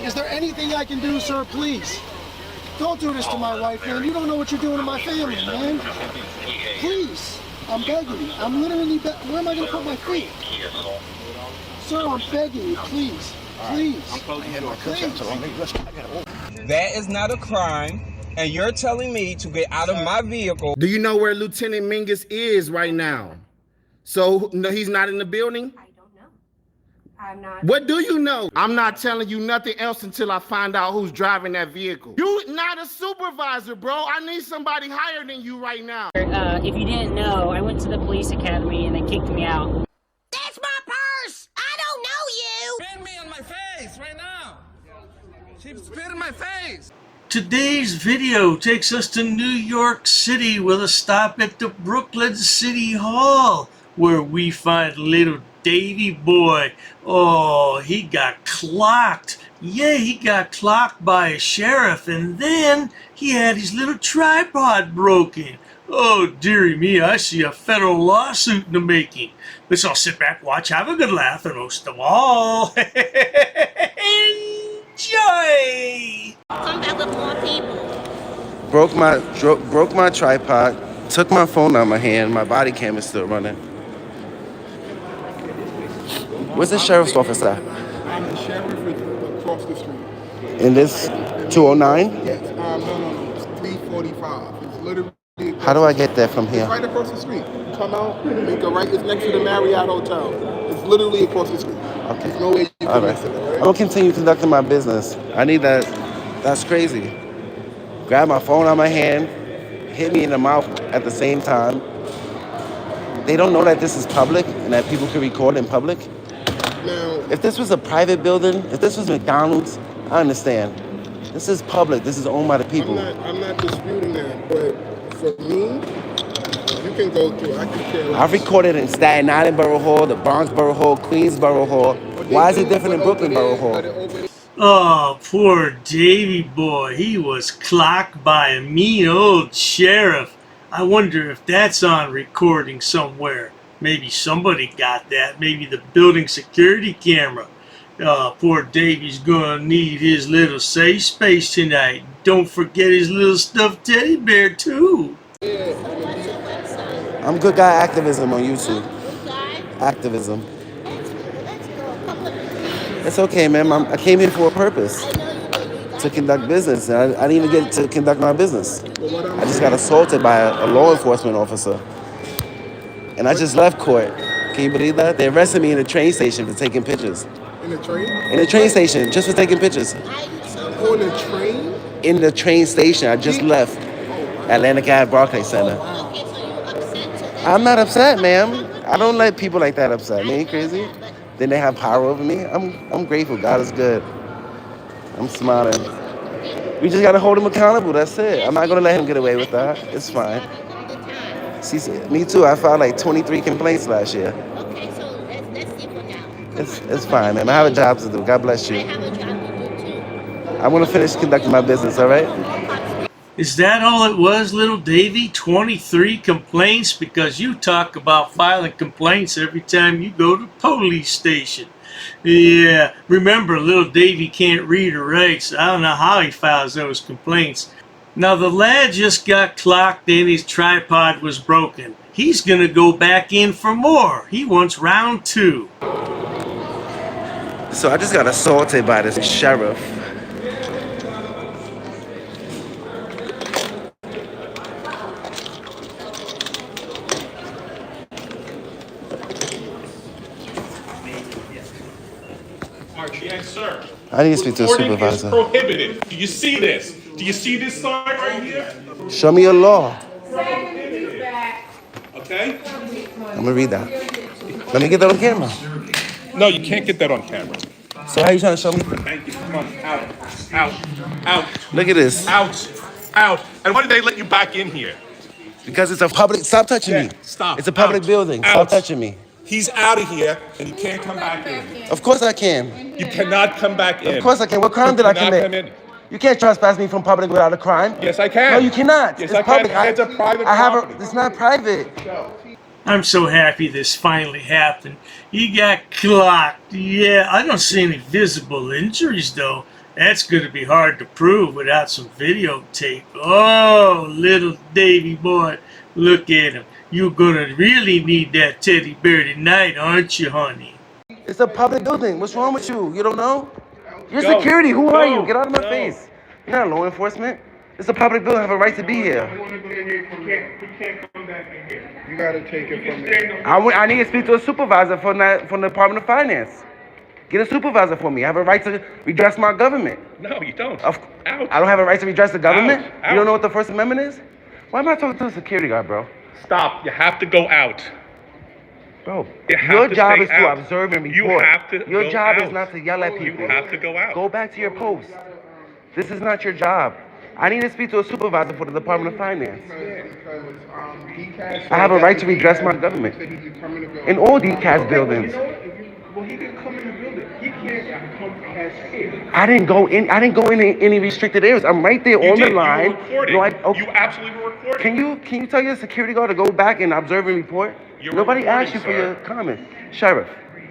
Is there anything I can do, sir? Please. Don't do this to my wife, man. You don't know what you're doing to my family, man. Please. I'm begging you. I'm literally where am I going to put my feet? Sir, I'm begging you. Please. Please. Please. That is not a crime, and you're telling me to get out of my vehicle. Do you know where Lieutenant Mingus is right now? So, no, he's not in the building? I don't know. I'm not. What do you know? I'm not telling you nothing else until I find out who's driving that vehicle. You not a supervisor, bro. I need somebody higher than you right now. If you didn't know, I went to the police academy and they kicked me out. That's my purse! I don't know you! Spit me on my face right now. She spit in my face. Today's video takes us to New York City with a stop at the Brooklyn City Hall, where we find little Davey boy. Oh, he got clocked. Yeah, he got clocked by a sheriff, and then he had his little tripod broken. Oh, dearie me, I see a federal lawsuit in the making. Let's all sit back, watch, have a good laugh, and most of all, enjoy! Come back with more people. Broke my tripod, took my phone out of my hand, my body cam is still running. Where's the sheriff's office at? The sheriff is across the street. In this 209? Yes. No. It's 345. It's literally. How do I get there from here? It's right across the street. Come out, make a right. It's next to the Marriott Hotel. It's literally across the street. Okay. There's no way you can miss it. Right? I'm gonna continue conducting my business. I need that. That's crazy. Grab my phone out of my hand, hit me in the mouth at the same time. They don't know that this is public and that people can record in public. Now, if this was a private building, if this was McDonald's, I understand. This is public. This is owned by the people. I'm not disputing that, but for me, you can go through. I can care less. I've recorded in Staten Island Borough Hall, the Bronx Borough Hall, Queens Borough Hall. Why is it different in Brooklyn Borough Hall? Oh, poor Davey boy. He was clocked by a mean old sheriff. I wonder if that's on recording somewhere. Maybe somebody got that. Maybe the building security camera. Poor Davey's gonna need his little safe space tonight. Don't forget his little stuffed teddy bear too. I'm Good Guy Activism on YouTube. Activism. It's okay, man. I came here for a purpose. To conduct business. I didn't even get to conduct my business. I just got assaulted by a law enforcement officer. And I just left court. Can you believe that? They arrested me in a train station for taking pictures. In the train? In the train station, just for taking pictures. On the train? In the train station, I just left Atlantic Ave Barclays Center. I'm not upset, ma'am. I don't let people like that upset me. You crazy? Then they have power over me. I'm grateful. God is good. I'm smiling. We just gotta hold him accountable. That's it. I'm not gonna let him get away with that. It's fine. See, me too. I filed like 23 complaints last year. Okay, so let's see for now. It's fine, man. I have a job to do. God bless you. I have a job to do too. I want to finish conducting my business. All right. Is that all it was, little Davey? 23 complaints? Because you talk about filing complaints every time you go to the police station. Yeah, remember, little Davey can't read or write, so I don't know how he files those complaints. Now, the lad just got clocked and his tripod was broken. He's gonna go back in for more. He wants round 2. So I just got assaulted by this sheriff. Yes, sir. I need to speak to a Recording supervisor. is prohibited. Do you see this? Do you see this sign right here? Show me your law. Okay? I'm gonna read that. Let me get that on camera. No, you can't get that on camera. So how you trying to show me? Thank you. Come on, out, out. Look at this. Out. And why did they let you back in here? Because it's a public. Stop touching me. Stop. It's a public building. Stop touching me. He's out of here, and you can't come back in. Of course I can. You cannot come back in. Of course I can. What crime did I commit? You can't trespass me from public without a crime. Yes, I can. No, you cannot. Yes, it's I can. public. It's a private property. It's not private. I'm so happy this finally happened. He got clocked. Yeah, I don't see any visible injuries though. That's going to be hard to prove without some videotape. Oh, little Davey boy, look at him. You're going to really need that teddy bear tonight, aren't you, honey? It's a public building. What's wrong with you? You don't know? You're Go. security. Who are you? Go. Get out of my Go. face. You're not law enforcement. It's a public building. I have a right to be here. You can't come back in here. You gotta take it from me. I need to speak to a supervisor from the Department of Finance. Get a supervisor for me. I have a right to redress my government. No, you don't. Out. Out. I don't have a right to redress the government? Out. You don't know what the First Amendment is? Why am I talking to a security guard, bro? Stop. You have to go out. Bro, You have your to job stay is to out. observe and report. You have to Your go job out. is not to yell at people. You have to go out. Go back to your post. This is not your job. I need to speak to a supervisor for the Department of Finance. I have a right to redress my government. In all DCAS buildings. Well, he can come in the building. He can't come past here. I didn't go in any restricted areas. I'm right there on the line. You were recording. Okay. You absolutely were recording. Can you tell your security guard to go back and observe and report? You're Nobody recording, asked you for sir. your comment. Sheriff,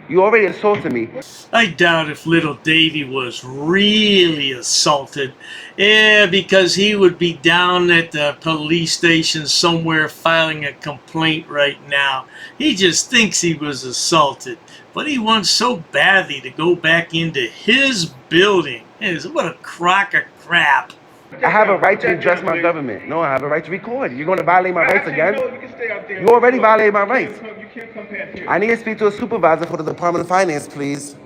you already assaulted me. I doubt if little Davey was really assaulted. Yeah, because he would be down at the police station somewhere filing a complaint right now. He just thinks he was assaulted. But he wants so badly to go back into his building. What a crock of crap. I have a right to address my government. No, I have a right to record. You're going to violate my rights again? No, you can stay out there. You already violated my rights. You can't come past here. I need to speak to a supervisor for the Department of Finance, please.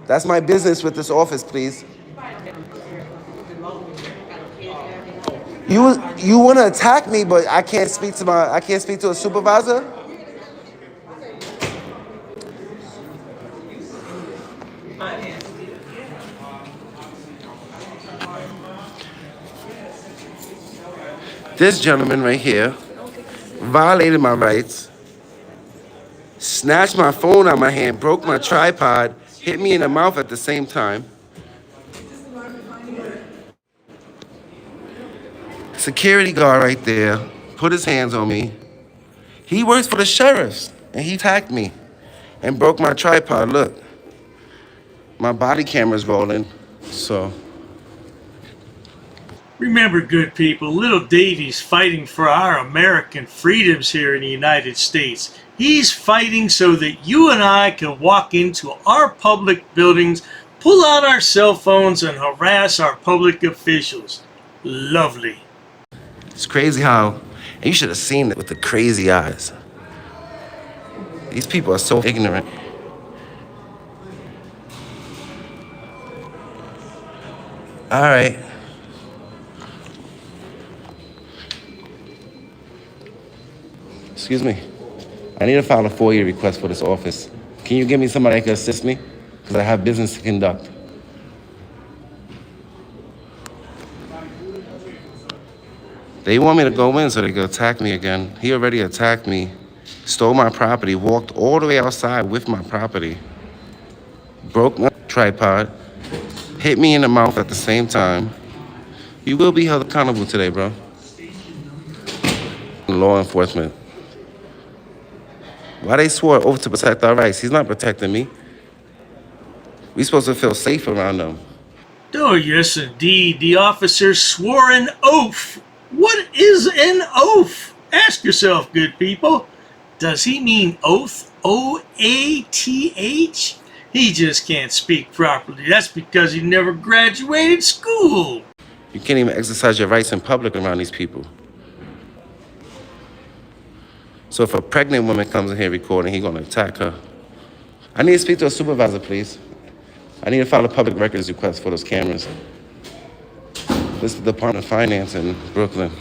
That's my business with this office, please. You want to attack me, but I can't speak to a supervisor? This gentleman right here violated my rights, snatched my phone out of my hand, broke my tripod, hit me in the mouth at the same time. Security guard right there put his hands on me. He works for the sheriffs, and he attacked me and broke my tripod. Look, my body camera's rolling, so. Remember, good people, little Davey's fighting for our American freedoms here in the United States. He's fighting so that you and I can walk into our public buildings, pull out our cell phones, and harass our public officials. Lovely. It's crazy how, and you should have seen it with the crazy eyes. These people are so ignorant. All right. Excuse me. I need to file a FOIA request for this office. Can you give me somebody that can assist me? Because I have business to conduct. They want me to go in so they can attack me again. He already attacked me, stole my property, walked all the way outside with my property, broke my tripod, hit me in the mouth at the same time. You will be held accountable today, bro. Law enforcement. Why they swore oath to protect our rights? He's not protecting me. We supposed to feel safe around them. Oh, yes, indeed. The officer swore an oath. What is an oath? Ask yourself, good people. Does he mean oath? O-A-T-H? He just can't speak properly. That's because he never graduated school. You can't even exercise your rights in public around these people. So if a pregnant woman comes in here recording, he's gonna attack her. I need to speak to a supervisor, please. I need to file a public records request for those cameras. This is the Department of Finance in Brooklyn.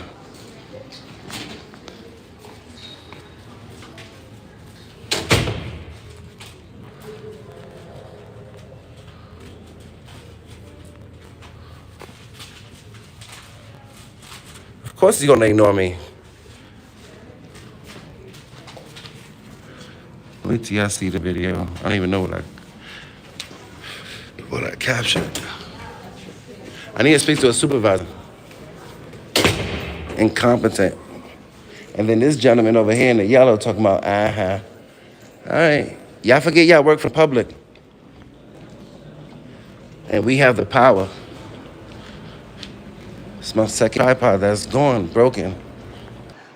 Of course he's gonna ignore me. Wait till y'all see the video. I don't even know what I captured. I need to speak to a supervisor. Incompetent. And then this gentleman over here in the yellow talking about, All right. Y'all forget y'all work for public. And we have the power. It's my second tripod that's gone, broken.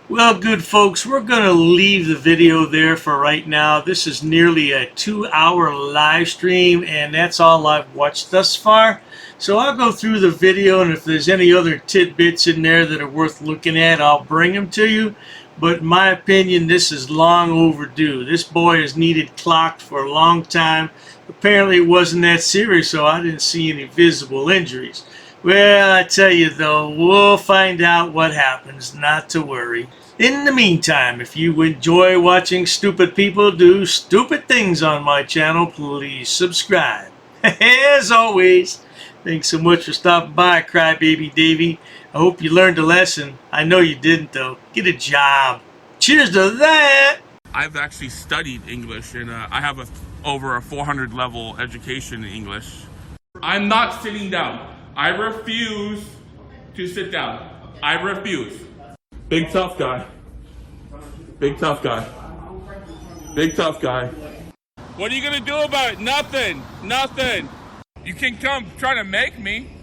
Well, good folks, we're going to leave the video there for right now. This is nearly a 2-hour live stream, and that's all I've watched thus far. So I'll go through the video, and if there's any other tidbits in there that are worth looking at, I'll bring them to you. But in my opinion, this is long overdue. This boy has needed clocked for a long time. Apparently it wasn't that serious, so I didn't see any visible injuries. Well, I tell you though, we'll find out what happens, not to worry. In the meantime, if you enjoy watching stupid people do stupid things on my channel, please subscribe. As always, thanks so much for stopping by, Crybaby Davey. I hope you learned a lesson. I know you didn't though. Get a job. Cheers to that! I've actually studied English, and I have over a 400 level education in English. I'm not sitting down. I refuse to sit down. I refuse. Big tough guy. Big tough guy. Big tough guy. What are you gonna do about it? Nothing. Nothing. You can come try to make me.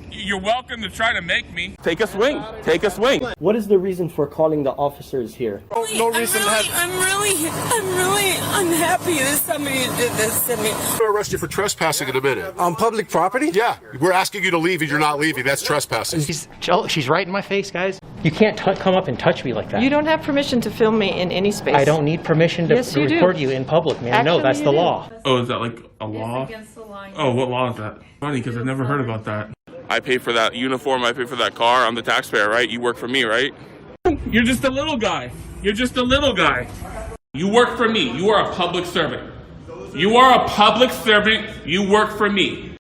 You're welcome to try to make me. Take a swing. Take a swing. What is the reason for calling the officers here? No reason. I'm really unhappy that somebody did this to me. I'm gonna arrest you for trespassing in a minute. On public property? Yeah, we're asking you to leave and you're not leaving. That's trespassing. She's right in my face, guys. You can't come up and touch me like that. You don't have permission to film me in any space. I don't need permission to Yes, you record do. you in public, man. Actually, No, that's you the do. law. Oh, is that like a law? It's against the law. Oh, what law is that? Funny, because I've never heard about that. I pay for that uniform, I pay for that car, I'm the taxpayer, right? You work for me, right? You're just a little guy. You're just a little guy. You work for me. You are a public servant. You are a public servant. You work for me.